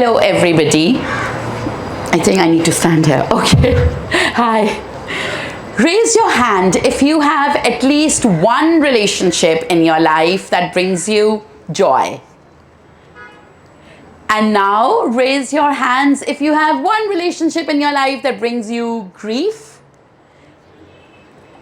Hello everybody. I think I need to stand here. Okay. Hi. Raise your hand if you have at least one relationship in your life that brings you joy. And now raise your hands if you have one relationship in your life that brings you grief.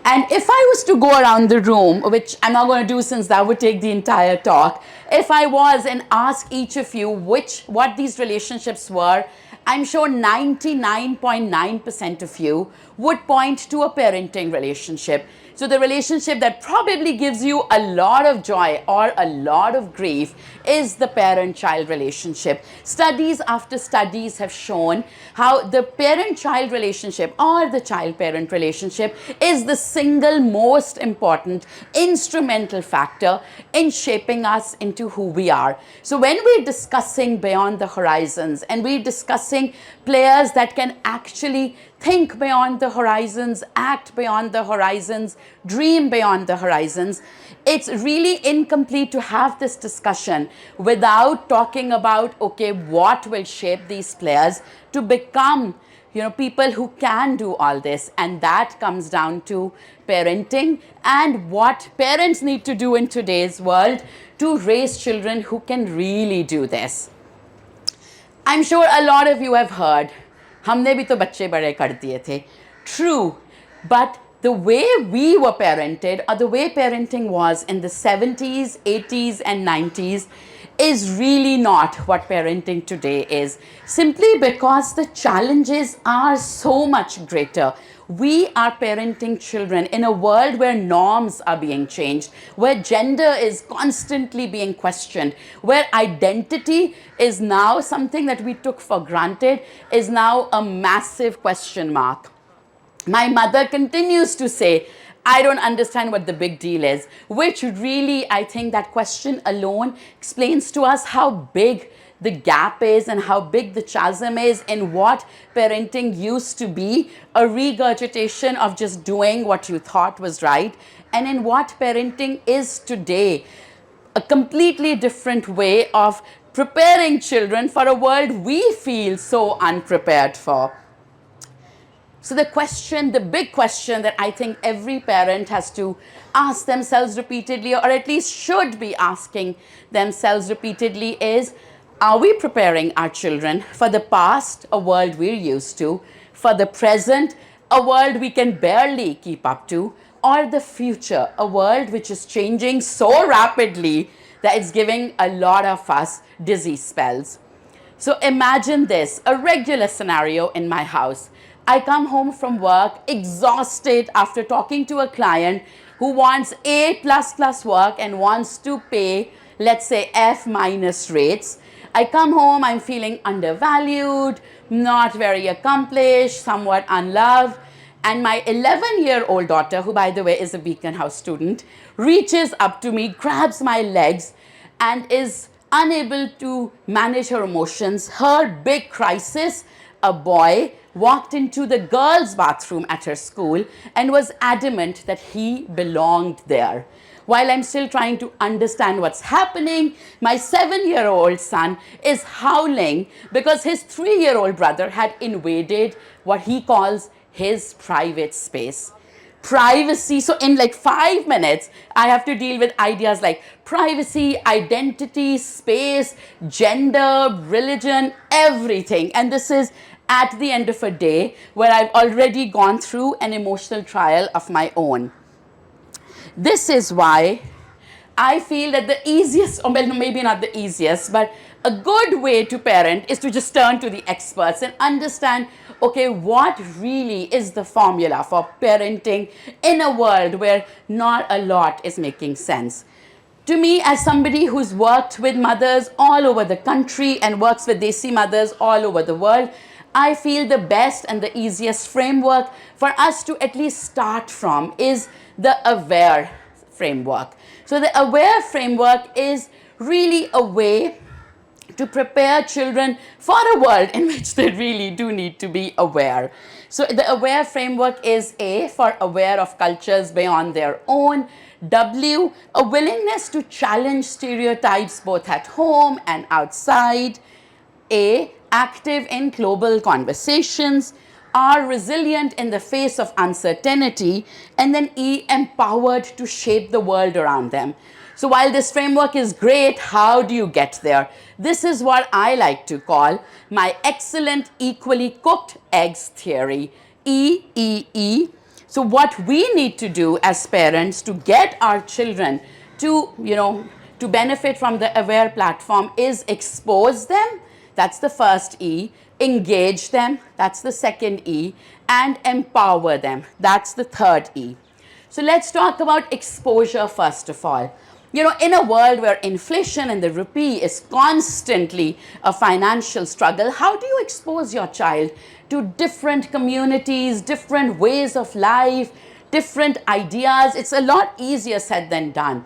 And if I was to go around the room, which I'm not going to do since that would take the entire talk, if I was and ask each of you what these relationships were, I'm sure 99.9% of you would point to a parenting relationship. So the relationship that probably gives you a lot of joy or a lot of grief is the parent-child relationship. Studies after studies have shown how the parent-child relationship or the child-parent relationship is the single most important instrumental factor in shaping us into who we are. So when we're discussing beyond the horizons and we're discussing players that can actually think beyond the horizons, act beyond the horizons, dream beyond the horizons, it's really incomplete to have this discussion without talking about, okay, what will shape these players to become, people who can do all this. And that comes down to parenting and what parents need to do in today's world to raise children who can really do this. I'm sure a lot of you have heard, हमने भी तो बच्चे बड़े कर दिए थे. True, but the way we were parented or the way parenting was in the 70s, 80s and 90s is really not what parenting today is, simply because the challenges are so much greater. We are parenting children in a world where norms are being changed, where gender is constantly being questioned, where identity is now something that we took for granted, is now a massive question mark. My mother continues to say, I don't understand what the big deal is, which really, I think that question alone explains to us how big the gap is and how big the chasm is in what parenting used to be, a regurgitation of just doing what you thought was right, and in what parenting is today, a completely different way of preparing children for a world we feel so unprepared for. So the big question that I think every parent has to ask themselves repeatedly, or at least should be asking themselves repeatedly, is, are we preparing our children for the past, a world we're used to, for the present, a world we can barely keep up to, or the future, a world which is changing so rapidly that it's giving a lot of us dizzy spells? So imagine this, a regular scenario in my house. I come home from work exhausted after talking to a client who wants A++ work and wants to pay, let's say, F- rates. I come home, I'm feeling undervalued, not very accomplished, somewhat unloved. And my 11-year-old daughter, who by the way is a Beacon House student, reaches up to me, grabs my legs, and is unable to manage her emotions. Her big crisis, a boy walked into the girls' bathroom at her school and was adamant that he belonged there. While I'm still trying to understand what's happening, my 7-year-old son is howling because his 3-year-old brother had invaded what he calls his private space. Privacy. So in like 5 minutes, I have to deal with ideas like privacy, identity, space, gender, religion, everything. And this is at the end of a day where I've already gone through an emotional trial of my own. This is why I feel that the easiest, or maybe not the easiest, but a good way to parent is to just turn to the experts and understand, okay, what really is the formula for parenting in a world where not a lot is making sense. To me, as somebody who's worked with mothers all over the country and works with Desi mothers all over the world, I feel the best and the easiest framework for us to at least start from is the AWARE framework. So the AWARE framework is really a way to prepare children for a world in which they really do need to be aware. So the AWARE framework is A, for aware of cultures beyond their own. W, a willingness to challenge stereotypes both at home and outside. A, active in global conversations, R, resilient in the face of uncertainty, and then E, empowered to shape the world around them. So while this framework is great, how do you get there? This is what I like to call my excellent equally cooked eggs theory, EEE. So what we need to do as parents to get our children to, to benefit from the Aware platform is expose them. That's the first E. Engage them. That's the second E. And empower them. That's the third E. So let's talk about exposure first of all. In a world where inflation and the rupee is constantly a financial struggle, how do you expose your child to different communities, different ways of life, different ideas? It's a lot easier said than done.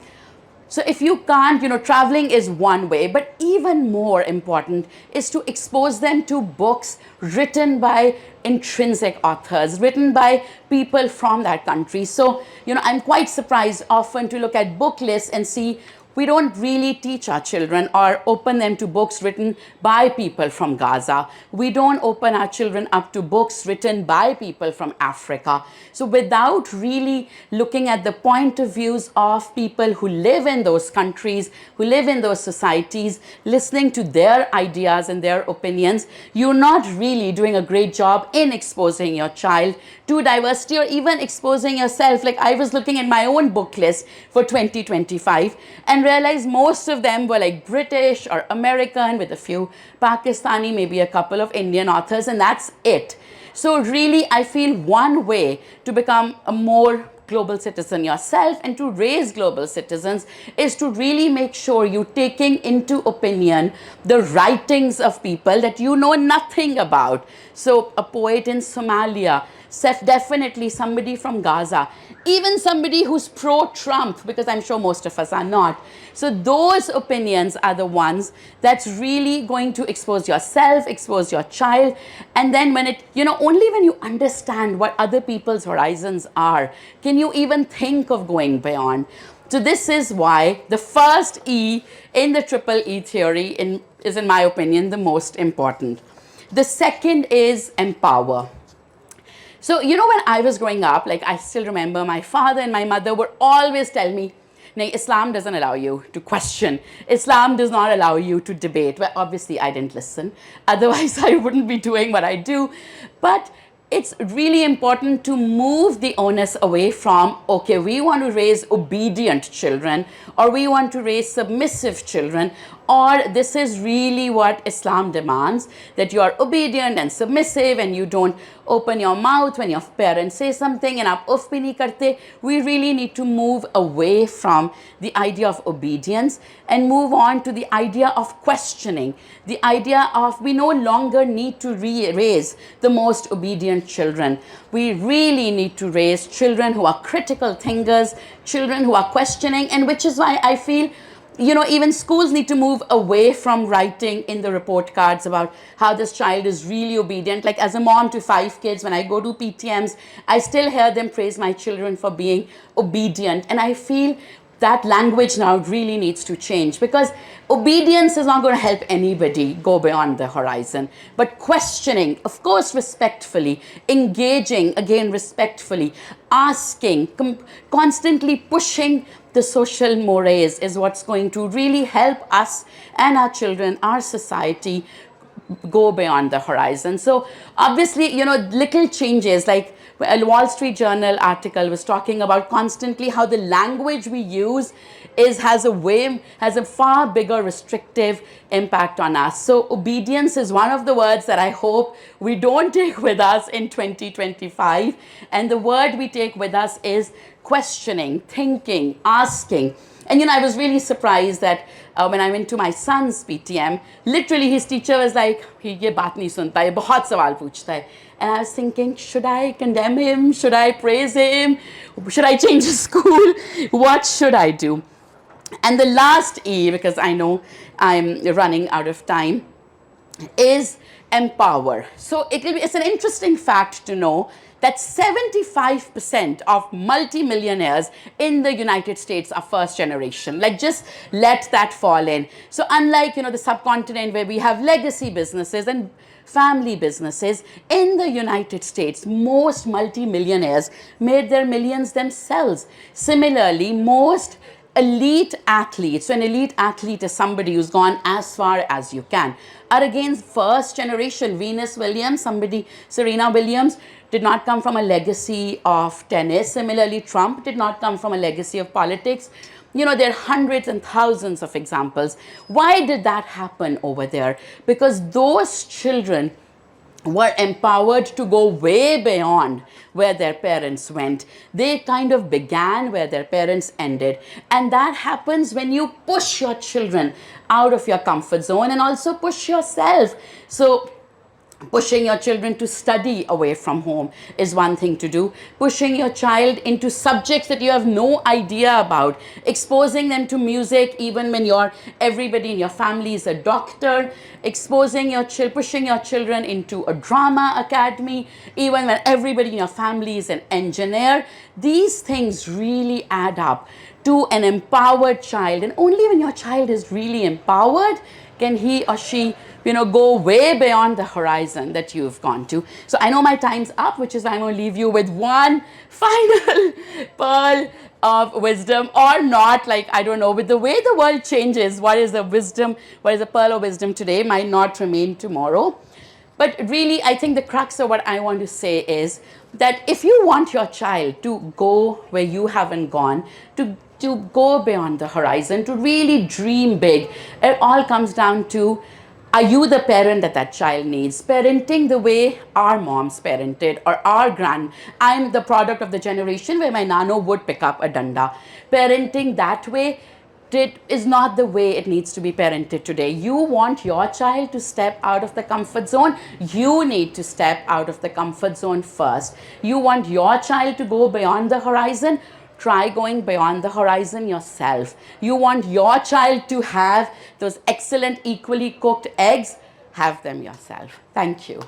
So if you can't, traveling is one way, but even more important is to expose them to books written by intrinsic authors, written by people from that country. So, I'm quite surprised often to look at book lists and see we don't really teach our children or open them to books written by people from Gaza. We don't open our children up to books written by people from Africa. So without really looking at the point of views of people who live in those countries, who live in those societies, listening to their ideas and their opinions, you're not really doing a great job in exposing your child to diversity or even exposing yourself. Like I was looking at my own book list for 2025 and realized most of them were like British or American with a few Pakistani, maybe a couple of Indian authors, and that's it. So really, I feel one way to become a more global citizen yourself and to raise global citizens is to really make sure you're taking into opinion the writings of people that you know nothing about. So a poet in Somalia, definitely somebody from Gaza, even somebody who's pro-Trump, because I'm sure most of us are not. So those opinions are the ones that's really going to expose yourself, expose your child. And then when only when you understand what other people's horizons are, can you even think of going beyond. So this is why the first E in the triple E theory is, in my opinion, the most important. The second is empower. So, when I was growing up, like I still remember my father and my mother would always tell me, "Nahi, Islam doesn't allow you to question. Islam does not allow you to debate." Well, obviously I didn't listen. Otherwise, I wouldn't be doing what I do. But it's really important to move the onus away from, okay, we want to raise obedient children, or we want to raise submissive children, or this is really what Islam demands, that you are obedient and submissive and you don't open your mouth when your parents say something and aap uff bhi nahi karte. We really need to move away from the idea of obedience and move on to the idea of questioning, the idea of we no longer need to raise the most obedient children. We really need to raise children who are critical thinkers, children who are questioning, and which is why I feel even schools need to move away from writing in the report cards about how this child is really obedient. Like as a mom to 5 kids, when I go to PTMs, I still hear them praise my children for being obedient. And I feel that language now really needs to change, because obedience is not going to help anybody go beyond the horizon. But questioning, of course, respectfully, engaging, again, respectfully, asking, constantly pushing the social mores is what's going to really help us and our children, our society, go beyond the horizon. So obviously, little changes, like a Wall Street Journal article was talking about constantly how the language we use has a far bigger restrictive impact on us. So obedience is one of the words that I hope we don't take with us in 2025. And the word we take with us is questioning, thinking, asking. And I was really surprised that when I went to my son's PTM, literally his teacher was like, "Ye baat nahi sunta, ye bahut sawal poochta hai." And I was thinking, should I condemn him? Should I praise him? Should I change his school? What should I do? And the last E, because I know I'm running out of time, is empower. So it's an interesting fact to know that 75% of multimillionaires in the United States are first generation. Like, just let that fall in. So unlike, the subcontinent where we have legacy businesses and family businesses, in the United States, most multimillionaires made their millions themselves. Similarly, most elite athletes, so an elite athlete is somebody who's gone as far as you can, are again first generation. Venus Williams, Serena Williams, did not come from a legacy of tennis. Similarly, Trump did not come from a legacy of politics. There are hundreds and thousands of examples. Why did that happen over there? Because those children were empowered to go way beyond where their parents went. They kind of began where their parents ended. And that happens when you push your children out of your comfort zone and also push yourself. So pushing your children to study away from home is one thing to do. Pushing your child into subjects that you have no idea about. Exposing them to music even when everybody in your family is a doctor. Pushing your children into a drama academy even when everybody in your family is an engineer. These things really add up to an empowered child. And only when your child is really empowered can he or she go way beyond the horizon that you've gone to. So I know my time's up, which is why I'm going to leave you with one final pearl of wisdom, or not. Like, I don't know, with the way the world changes, what is the pearl of wisdom today might not remain tomorrow. But really, I think the crux of what I want to say is that if you want your child to go where you haven't gone, to go beyond the horizon, to really dream big, it all comes down to, are you the parent that child needs? Parenting the way our moms parented, or I'm the product of the generation where my nano would pick up a danda. Parenting that way is not the way it needs to be parented today. You want your child to step out of the comfort zone, you need to step out of the comfort zone first. You want your child to go beyond the horizon, try going beyond the horizon yourself. You want your child to have those excellent, equally cooked eggs, have them yourself. Thank you.